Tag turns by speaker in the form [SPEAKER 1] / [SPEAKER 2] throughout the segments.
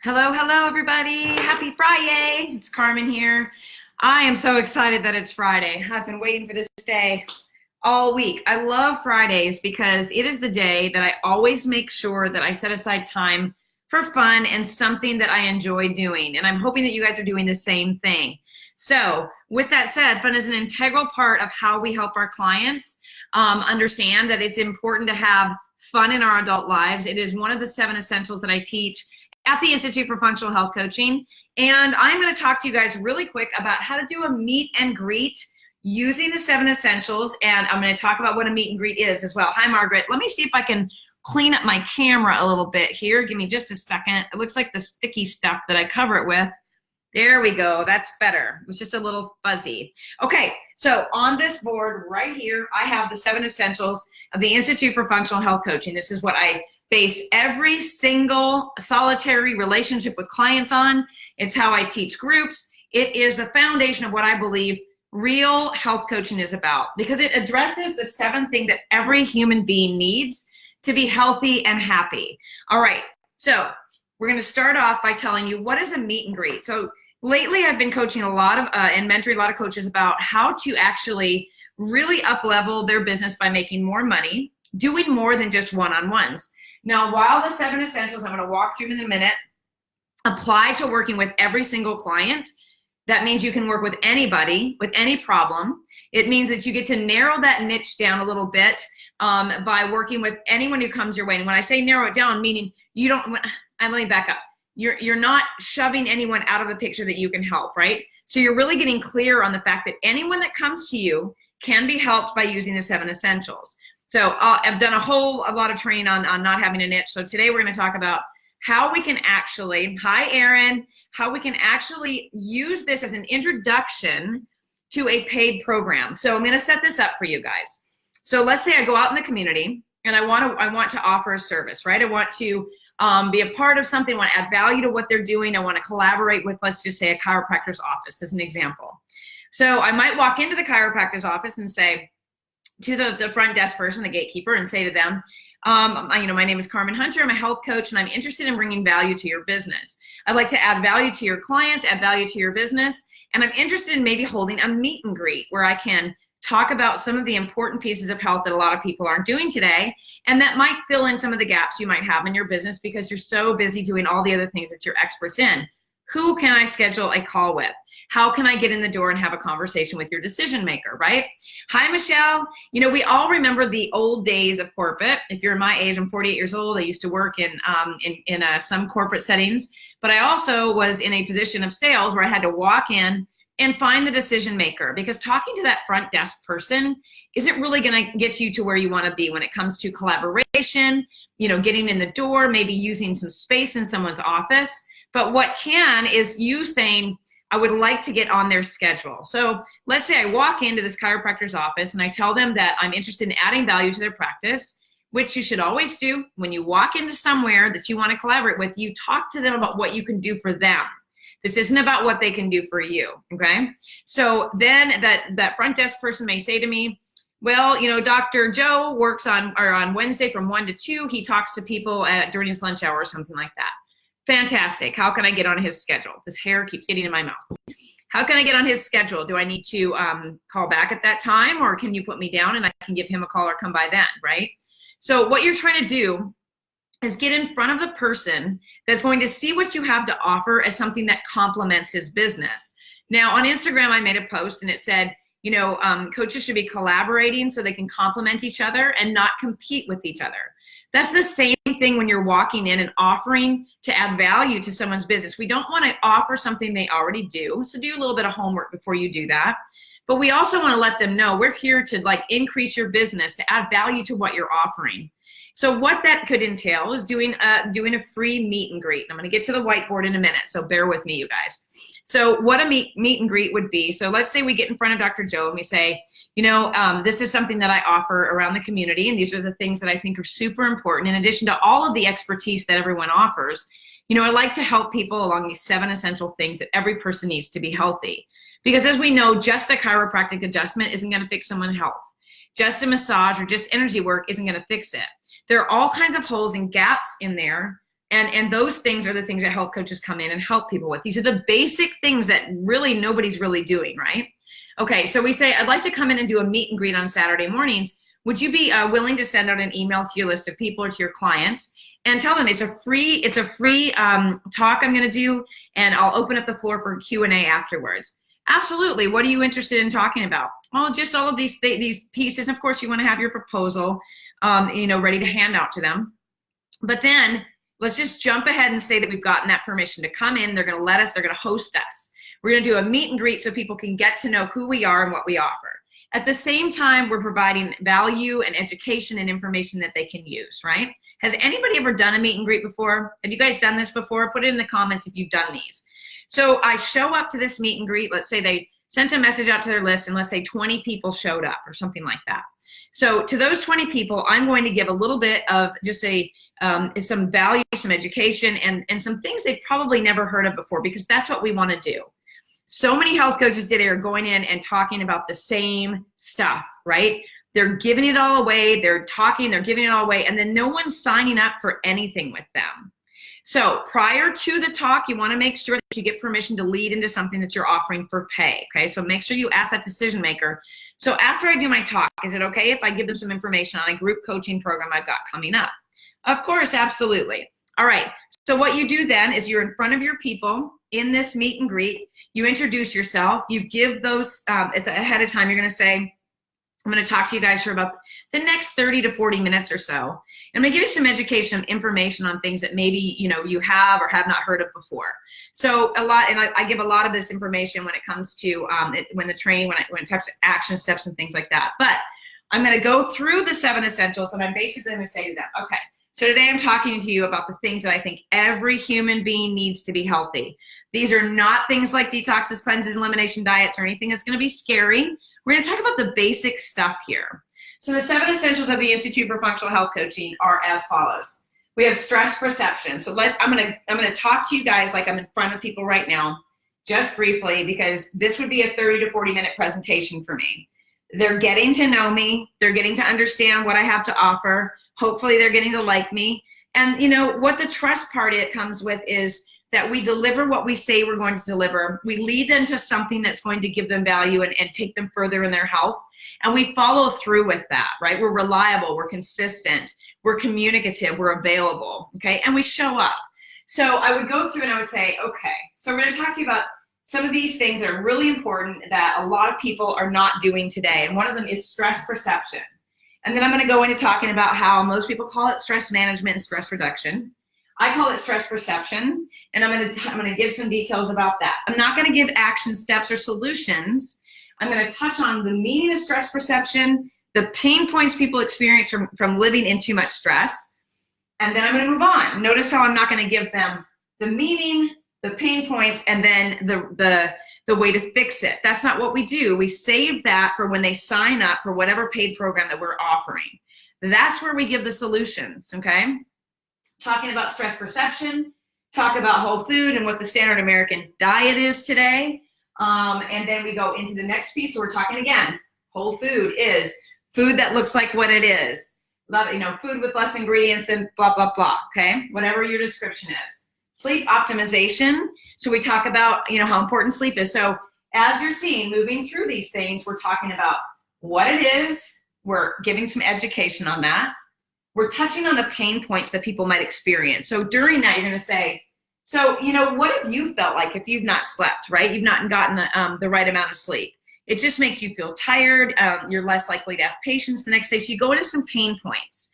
[SPEAKER 1] Hello, hello, everybody. Happy Friday. It's Carmen here. I am so excited that it's Friday. I've been waiting for this day all week. I love Fridays because it is the day that I always make sure that I set aside time for fun and something that I enjoy doing. And I'm hoping that you guys are doing the same thing. So with that said, fun is an integral part of how we help our clients understand that it's important to have fun in our adult lives. It is one of the 7 essentials that I teach at the Institute for Functional Health Coaching. And I'm going to talk to you guys really quick about how to do a meet and greet using the 7 essentials. And I'm going to talk about what a meet and greet is as well. Hi, Margaret. Let me see if I can clean up my camera a little bit here. Give me just a second. It looks like the sticky stuff that I cover it with. There we go. That's better. It was just a little fuzzy. Okay, so on this board right here, I have the 7 essentials of the Institute for Functional Health Coaching. This is what I base every single solitary relationship with clients on. It's how I teach groups. It is the foundation of what I believe real health coaching is about, because it addresses the 7 things that every human being needs to be healthy and happy. All right, so we're going to start off by telling you what is a meet and greet. So lately I've been coaching a lot of and mentoring a lot of coaches about how to actually really up-level their business by making more money, doing more than just one-on-ones. Now, while the 7 essentials I'm going to walk through in a minute apply to working with every single client, that means you can work with anybody with any problem. It means that you get to narrow that niche down a little bit by working with anyone who comes your way. And when I say narrow it down, meaning you don't, let me back up. You're not shoving anyone out of the picture that you can help, right? So you're really getting clear on the fact that anyone that comes to you can be helped by using the 7 essentials. So I've done a lot of training on not having a niche. So today we're going to talk about how we can actually, hi Erin, how we can actually use this as an introduction to a paid program. So I'm going to set this up for you guys. So let's say I go out in the community and I want to offer a service, right? I want to be a part of something, I want to add value to what they're doing. I want to collaborate with, let's just say, a chiropractor's office as an example. So I might walk into the chiropractor's office and say to the front desk person, the gatekeeper, and say to them, my name is Carmen Hunter, I'm a health coach, and I'm interested in bringing value to your business. I'd like to add value to your clients, add value to your business, and I'm interested in maybe holding a meet and greet where I can talk about some of the important pieces of health that a lot of people aren't doing today, and that might fill in some of the gaps you might have in your business because you're so busy doing all the other things that you're experts in. Who can I schedule a call with? How can I get in the door and have a conversation with your decision maker, right? Hi, Michelle. You know, we all remember the old days of corporate. If you're my age, I'm 48 years old. I used to work in some corporate settings, but I also was in a position of sales where I had to walk in and find the decision maker, because talking to that front desk person isn't really going to get you to where you want to be when it comes to collaboration, you know, getting in the door, maybe using some space in someone's office. But what can is you saying, I would like to get on their schedule. So let's say I walk into this chiropractor's office and I tell them that I'm interested in adding value to their practice, which you should always do. When you walk into somewhere that you want to collaborate with, you talk to them about what you can do for them. This isn't about what they can do for you, okay? So then that front desk person may say to me, well, you know, Dr. Joe works on Wednesday from 1 to 2. He talks to people during his lunch hour or something like that. Fantastic. How can I get on his schedule? This hair keeps getting in my mouth. How can I get on his schedule? Do I need to call back at that time, or can you put me down and I can give him a call or come by then, right? So what you're trying to do is get in front of the person that's going to see what you have to offer as something that complements his business. Now on Instagram, I made a post and it said, you know, coaches should be collaborating so they can complement each other and not compete with each other. That's the same thing when you're walking in and offering to add value to someone's business. We don't want to offer something they already do, so do a little bit of homework before you do that. But we also want to let them know we're here to like increase your business, to add value to what you're offering. So what that could entail is doing a free meet and greet. I'm going to get to the whiteboard in a minute, so bear with me, you guys. So what a meet and greet would be, so let's say we get in front of Dr. Joe and we say, you know, this is something that I offer around the community, and these are the things that I think are super important. In addition to all of the expertise that everyone offers, you know, I like to help people along these 7 essential things that every person needs to be healthy. Because as we know, just a chiropractic adjustment isn't going to fix someone's health. Just a massage or just energy work isn't going to fix it. There are all kinds of holes and gaps in there And those things are the things that health coaches come in and help people with. These are the basic things that really nobody's really doing, right? Okay, so we say, I'd like to come in and do a meet and greet on Saturday mornings. Would you be willing to send out an email to your list of people or to your clients and tell them it's a free talk I'm going to do, and I'll open up the floor for Q&A afterwards? Absolutely. What are you interested in talking about? Well, just all of these pieces. And of course, you want to have your proposal, ready to hand out to them. But then let's just jump ahead and say that we've gotten that permission to come in. They're going to let us. They're going to host us. We're going to do a meet and greet so people can get to know who we are and what we offer. At the same time, we're providing value and education and information that they can use, right? Has anybody ever done a meet and greet before? Have you guys done this before? Put it in the comments if you've done these. So I show up to this meet and greet. Let's say they sent a message out to their list, and let's say 20 people showed up or something like that. So to those 20 people, I'm going to give a little bit of just some value, some education, and some things they've probably never heard of before, because that's what we want to do. So many health coaches today are going in and talking about the same stuff, right? They're giving it all away. They're talking, they're giving it all away, and then no one's signing up for anything with them. So prior to the talk, you want to make sure that you get permission to lead into something that you're offering for pay, okay? So make sure you ask that decision maker. So after I do my talk, is it okay if I give them some information on a group coaching program I've got coming up? Of course, absolutely. All right, so what you do then is you're in front of your people in this meet and greet. You introduce yourself. You give those ahead of time. You're going to say, I'm going to talk to you guys for about the next 30 to 40 minutes or so. And I'm going to give you some education information on things that maybe you have or have not heard of before. So I give a lot of this information when it comes to when it talks to action steps and things like that. But I'm going to go through the 7 essentials, and I'm basically going to say to them, okay, so today I'm talking to you about the things that I think every human being needs to be healthy. These are not things like detoxes, cleanses, elimination diets, or anything that's going to be scary. We're going to talk about the basic stuff here. So the 7 essentials of the Institute for Functional Health Coaching are as follows. We have stress perception. So I'm going to talk to you guys like I'm in front of people right now, just briefly, because this would be a 30 to 40 minute presentation for me. They're getting to know me. They're getting to understand what I have to offer. Hopefully they're getting to like me. And what the trust part it comes with is that we deliver what we say we're going to deliver. We lead them to something that's going to give them value and take them further in their health. And we follow through with that, right? We're reliable, we're consistent, we're communicative, we're available, okay? And we show up. So I would go through and I would say, okay, so I'm going to talk to you about some of these things that are really important that a lot of people are not doing today. And one of them is stress perception. And then I'm going to go into talking about how most people call it stress management and stress reduction. I call it stress perception, and I'm going to give some details about that. I'm not going to give action steps or solutions. I'm going to touch on the meaning of stress perception, the pain points people experience from living in too much stress, and then I'm going to move on. Notice how I'm not going to give them the meaning, the pain points, and then the way to fix it. That's not what we do. We save that for when they sign up for whatever paid program that we're offering. That's where we give the solutions, okay? Talking about stress perception, talk about whole food and what the standard American diet is today. And then we go into the next piece. So we're talking again, whole food is food that looks like what it is. Food with less ingredients and blah, blah, blah, okay? Whatever your description is. Sleep optimization. So we talk about, how important sleep is. So as you're seeing, moving through these things, we're talking about what it is. We're giving some education on that. We're touching on the pain points that people might experience. So during that, you're going to say, so, what have you felt like if you've not slept, right? You've not gotten the right amount of sleep. It just makes you feel tired. You're less likely to have patience the next day. So you go into some pain points.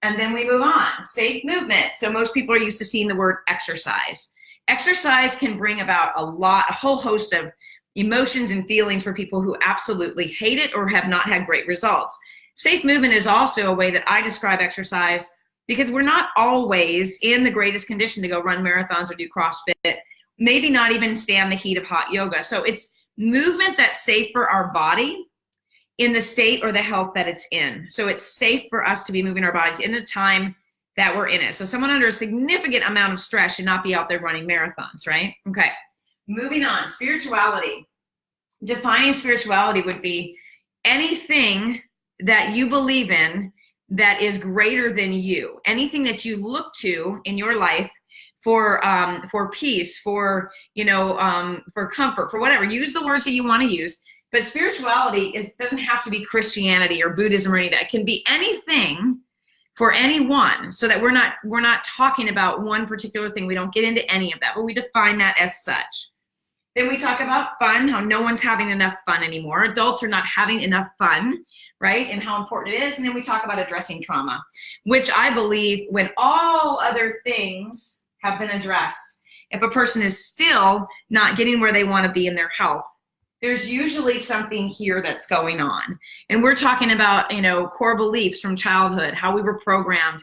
[SPEAKER 1] And then we move on. Safe movement. So most people are used to seeing the word exercise. Exercise can bring about a whole host of emotions and feelings for people who absolutely hate it or have not had great results. Safe movement is also a way that I describe exercise, because we're not always in the greatest condition to go run marathons or do CrossFit, maybe not even stand the heat of hot yoga. So it's movement that's safe for our body in the state or the health that it's in. So it's safe for us to be moving our bodies in the time that we're in it. So someone under a significant amount of stress should not be out there running marathons, right? Okay, moving on, spirituality. Defining spirituality would be anything that you believe in that is greater than you. Anything that you look to in your life for peace, for, for comfort, for whatever. Use the words that you want to use. But spirituality doesn't have to be Christianity or Buddhism or any of that. It can be anything for anyone, so that we're not talking about one particular thing. We don't get into any of that, but we define that as such. Then we talk about fun, how no one's having enough fun anymore. Adults are not having enough fun, right? And how important it is. And then we talk about addressing trauma, which I believe, when all other things have been addressed, if a person is still not getting where they want to be in their health, there's usually something here that's going on. And we're talking about, core beliefs from childhood, how we were programmed,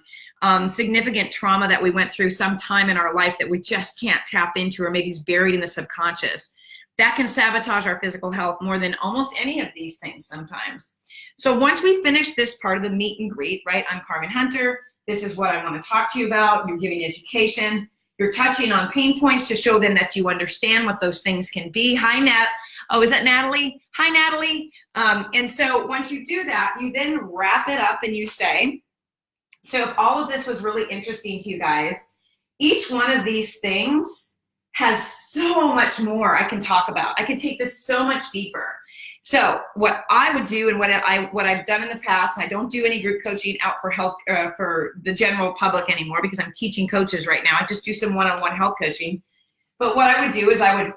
[SPEAKER 1] significant trauma that we went through sometime in our life that we just can't tap into, or maybe is buried in the subconscious. That can sabotage our physical health more than almost any of these things sometimes. So once we finish this part of the meet and greet, right? I'm Carmen Hunter. This is what I want to talk to you about. You're giving education. You're touching on pain points to show them that you understand what those things can be. Hi, Nat. Oh, is that Natalie? Hi, Natalie. And so once you do that, you then wrap it up and you say, so if all of this was really interesting to you guys, each one of these things has so much more I can talk about. I can take this so much deeper. So what I would do, and what I've done in the past, and I don't do any group coaching out for health for the general public anymore, because I'm teaching coaches right now. I just do some one-on-one health coaching. But what I would do is I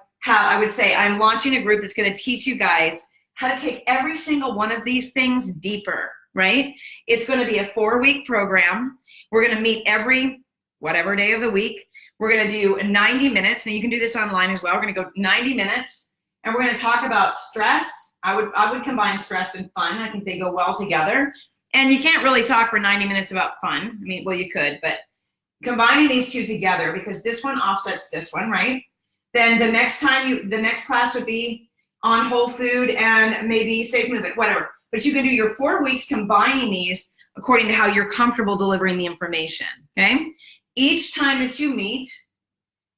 [SPEAKER 1] would say, I'm launching a group that's going to teach you guys how to take every single one of these things deeper, right? It's going to be a 4-week program. We're going to meet every whatever day of the week. We're going to do 90 minutes, and you can do this online as well. We're going to go 90 minutes, and we're going to talk about stress. I would combine stress and fun. I think they go well together. And you can't really talk for 90 minutes about fun. I mean, well, you could, but combining these two together, because this one offsets this one, right? Then the next class would be on whole food and maybe safe movement, whatever. But you can do your 4 weeks combining these according to how you're comfortable delivering the information, okay? Each time that you meet,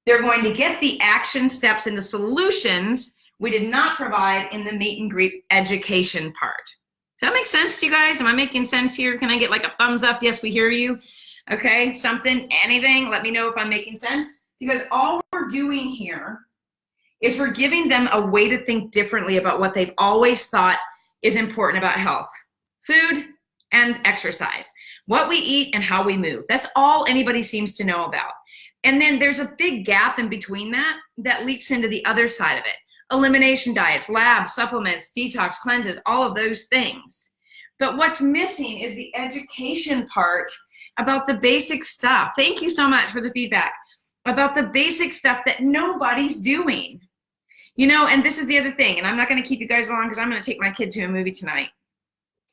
[SPEAKER 1] they're going to get the action steps and the solutions we did not provide in the meet and greet education part. Does that make sense to you guys? Am I making sense here? Can I get like a thumbs up? Yes, we hear you. Okay, something, anything, let me know if I'm making sense. Because all we're doing here is we're giving them a way to think differently about what they've always thought is important about health. Food and exercise. What we eat and how we move. That's all anybody seems to know about. And then there's a big gap in between that leaps into the other side of it. Elimination diets, labs, supplements, detox, cleanses, all of those things. But what's missing is the education part about the basic stuff. Thank you so much for the feedback. About the basic stuff that nobody's doing. And this is the other thing, and I'm not going to keep you guys long because I'm going to take my kid to a movie tonight.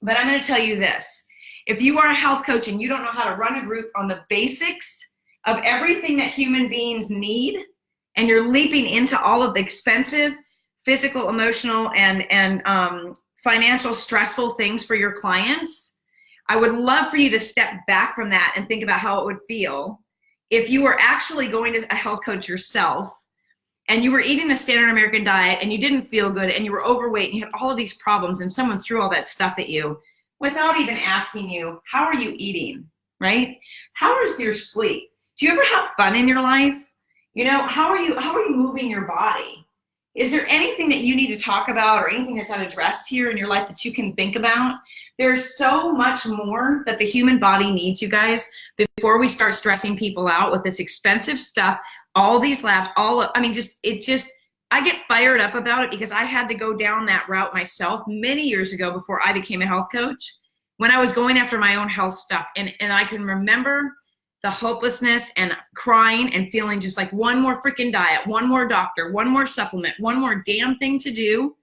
[SPEAKER 1] But I'm going to tell you this. If you are a health coach and you don't know how to run a group on the basics of everything that human beings need, and you're leaping into all of the expensive physical, emotional, and financial stressful things for your clients, I would love for you to step back from that and think about how it would feel if you were actually going to a health coach yourself and you were eating a standard American diet and you didn't feel good and you were overweight and you had all of these problems and someone threw all that stuff at you without even asking you, how are you eating, right? How is your sleep? Do you ever have fun in your life? How are you moving your body? Is there anything that you need to talk about or anything that's unaddressed here in your life that you can think about? There's so much more that the human body needs, you guys, before we start stressing people out with this expensive stuff, all these labs, I get fired up about it because I had to go down that route myself many years ago before I became a health coach, when I was going after my own health stuff. And I can remember the hopelessness and crying and feeling just like one more freaking diet, one more doctor, one more supplement, one more damn thing to do,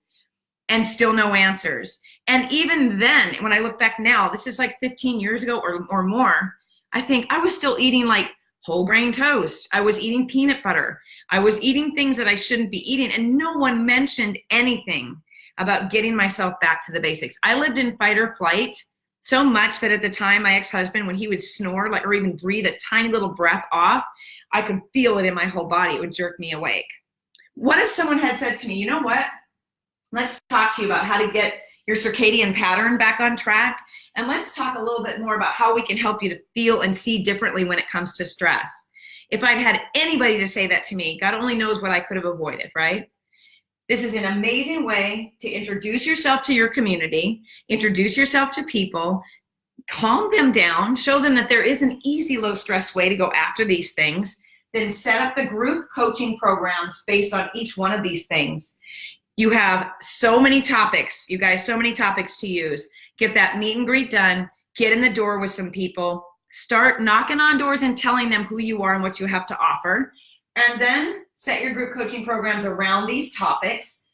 [SPEAKER 1] and still no answers. And even then, when I look back now, this is like 15 years ago or more, I think I was still eating like whole grain toast. I was eating peanut butter. I was eating things that I shouldn't be eating, and no one mentioned anything about getting myself back to the basics. I lived in fight or flight so much that at the time, my ex-husband, when he would snore or even breathe a tiny little breath off, I could feel it in my whole body. It would jerk me awake. What if someone had said to me, you know what? Let's talk to you about how to get your circadian pattern back on track. And let's talk a little bit more about how we can help you to feel and see differently when it comes to stress. If I'd had anybody to say that to me, God only knows what I could have avoided, right? This is an amazing way to introduce yourself to your community, introduce yourself to people, calm them down, show them that there is an easy, low stress way to go after these things, then set up the group coaching programs based on each one of these things. You have so many topics, you guys, so many topics to use. Get that meet and greet done, get in the door with some people, start knocking on doors and telling them who you are and what you have to offer, and then set your group coaching programs around these topics.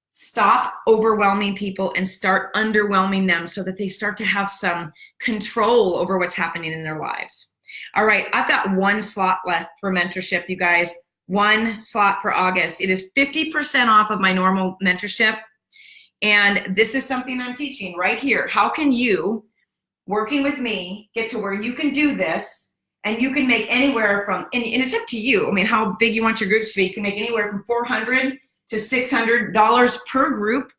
[SPEAKER 1] Stop overwhelming people and start underwhelming them so that they start to have some control over what's happening in their lives. All right, I've got one slot left for mentorship, you guys. One slot for August. It is 50% off of my normal mentorship. And this is something I'm teaching right here. How can you, working with me, get to where you can do this and you can make anywhere from, and it's up to you. I mean, how big you want your groups to be. You can make anywhere from $400 to $600 per group,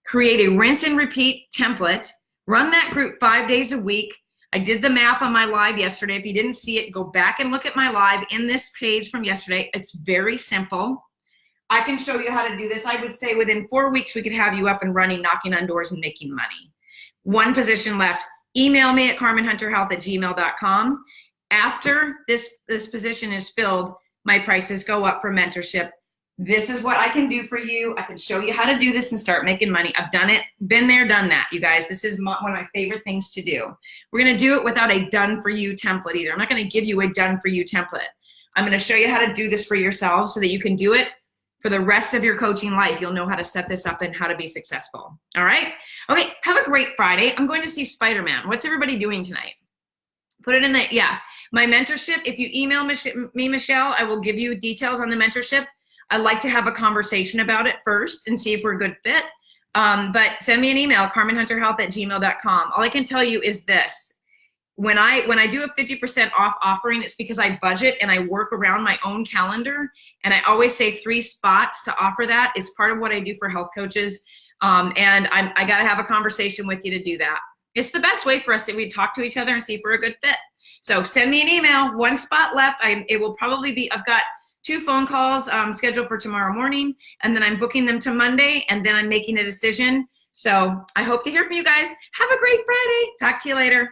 [SPEAKER 1] create a rinse and repeat template, run that group 5 days a week. I did the math on my live yesterday. If you didn't see it, go back and look at my live in this page from yesterday. It's very simple. I can show you how to do this. I would say within 4 weeks, we could have you up and running, knocking on doors and making money. One position left. Email me at carmenhunterhealth@gmail.com. After this position is filled, my prices go up for mentorship. This is what I can do for you. I can show you how to do this and start making money. I've done it, been there, done that, you guys. This is one of my favorite things to do. We're gonna do it without a done for you template either. I'm not gonna give you a done for you template. I'm gonna show you how to do this for yourselves so that you can do it for the rest of your coaching life. You'll know how to set this up and how to be successful. All right? Okay, have a great Friday. I'm going to see Spider-Man. What's everybody doing tonight? Put it in the, yeah. My mentorship, if you email me, Michelle, I will give you details on the mentorship. I'd like to have a conversation about it first and see if we're a good fit. But send me an email, carmenhunterhealth@gmail.com. All I can tell you is this. When I do a 50% off offering, it's because I budget and I work around my own calendar. And I always say 3 spots to offer that. It's part of what I do for health coaches. And I got to have a conversation with you to do that. It's the best way for us that we talk to each other and see if we're a good fit. So send me an email. 1 spot left. It will probably be, I've got 2 phone calls scheduled for tomorrow morning, and then I'm booking them to Monday, and then I'm making a decision. So I hope to hear from you guys. Have a great Friday. Talk to you later.